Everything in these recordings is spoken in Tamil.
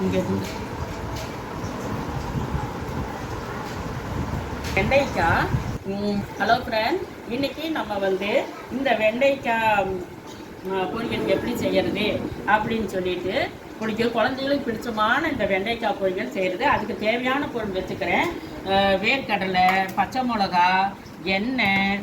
இங்கே வெண்டைக்காய். ஹலோ ஃப்ரெண்ட், இன்றைக்கி நம்ம வந்து இந்த வெண்டைக்காய் பொரியல் எப்படி செய்கிறது அப்படின்னு சொல்லிட்டு குழந்தைகளுக்கு பிடிச்சமான இந்த வெண்டைக்காய் பொரியல் செய்கிறது. அதுக்கு தேவையான பொருள் வச்சுக்கிறேன். வேர்க்கடலை, பச்சை மிளகா, எண்ணெய்,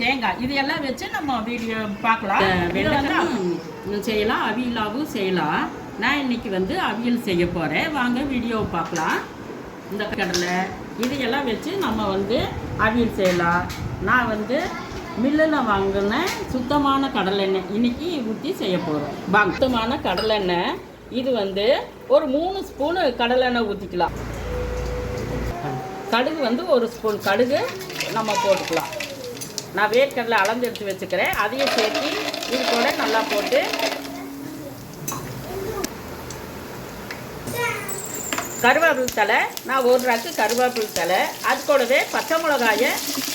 தேங்காய், இது எல்லாம் வச்சு நம்ம வீடியோ பார்க்கலாம். வெண்டைக்காய் செய்யலாம், அவியலாகவும் செய்யலாம். நான் இன்றைக்கி வந்து அவியல் செய்ய போகிறேன். வாங்க வீடியோவை பார்க்கலாம். இந்த கடலை இதையெல்லாம் வச்சு நம்ம வந்து அவியல் செய்யலாம். நான் வந்து மில்லில் வாங்கின சுத்தமான கடலெண்ணெய் இன்றைக்கி ஊற்றி செய்ய போகிறோம். சுத்தமான கடலெண்ணெய் இது வந்து ஒரு 3 ஸ்பூனு கடலெண்ணெய் ஊற்றிக்கலாம். கடுகு வந்து 1 ஸ்பூன் கடுகு நம்ம போட்டுக்கலாம். நான் வேர்க்கடலை அளந்து எடுத்து வச்சுக்கிறேன். அதையும் சேர்த்து இது கூட நல்லா போட்டு கருவேப்பிலை தலை, நான் 1 ரக்கு கருவேப்பிலை தலை, அது கூடவே பச்சை மிளகாயை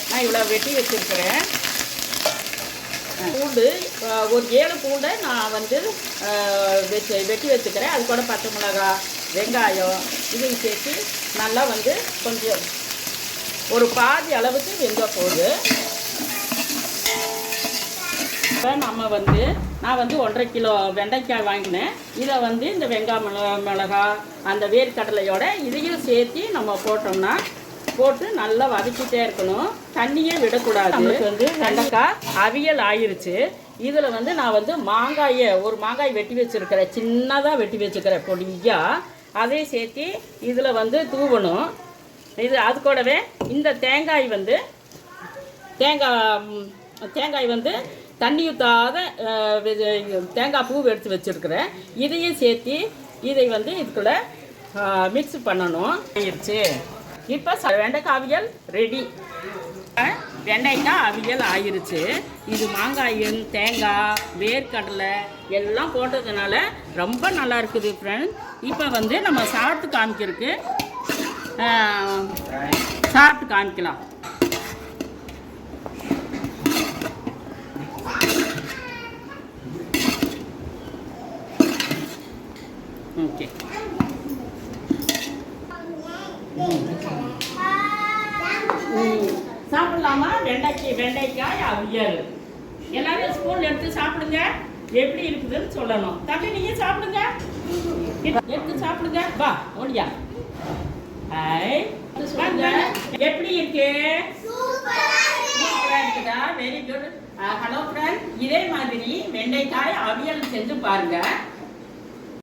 நான் இவ்வளோ வெட்டி வச்சுருக்கிறேன். பூண்டு ஒரு 7 பூண்டை நான் வந்து வெட்டி வச்சுக்கிறேன். அது கூட பச்சை மிளகா, வெங்காயம் இதையும் சேர்த்து நல்லா வந்து கொஞ்சம் ஒரு பாதி அளவுக்கு வெந்தால் போகுது. இப்போ நான் வந்து 1,5 கிலோ வெண்டைக்காய் வாங்கினேன். இதை வந்து இந்த வெங்காயம், மிளகா, அந்த வேர்க்கடலையோட இதையும் சேர்த்து நம்ம போட்டு நல்லா வதக்கிட்டே இருக்கணும். தண்ணியே விடக்கூடாது. நம்மளுக்கு வந்து வெண்டைக்காய் அவியல் ஆயிடுச்சு. இதில் வந்து நான் வந்து ஒரு மாங்காய் வெட்டி வச்சுருக்கிறேன், சின்னதாக வெட்டி வச்சுக்கிறேன் பொடியாக. அதையும் சேர்த்து இதில் வந்து தூவணும். அது கூடவே இந்த தேங்காய் வந்து தண்ணி ஊற்றாத தேங்காய் பூ எடுத்து வச்சுருக்கிறேன். இதையும் சேர்த்து இதை வந்து இதுக்குள்ளே மிக்ஸ் பண்ணணும். ஆயிடுச்சு. இப்போ வெண்டைக்காய் அவியல் ரெடி. வெண்டைக்காய் அவியல் ஆயிடுச்சு. இது மாங்காயும் தேங்காய், வேர்க்கடலை எல்லாம் போட்டதுனால ரொம்ப நல்லா இருக்குது ஃப்ரெண்ட். இப்போ வந்து நம்ம சாப்பிட்டு காமிக்கலாம். ஓகே, சாப்பிடலாமா? வெண்டைக்காய் அவியல். எல்லாரும் ஸ்பூன்ல எடுத்து சாப்பிடுங்க. எப்படி இருக்குதுன்னு சொல்லணும். தம்பி நீங்க சாப்பிடுங்க, எடுத்து சாப்பிடுங்க. வா ஓடியா. எப்படி இருக்கு? சூப்பரா இருக்குதா? Very good. ஹலோ ஃப்ரெண்ட், இதே மாதிரி வெண்டைக்காய் அவியல் செஞ்சு பாருங்க.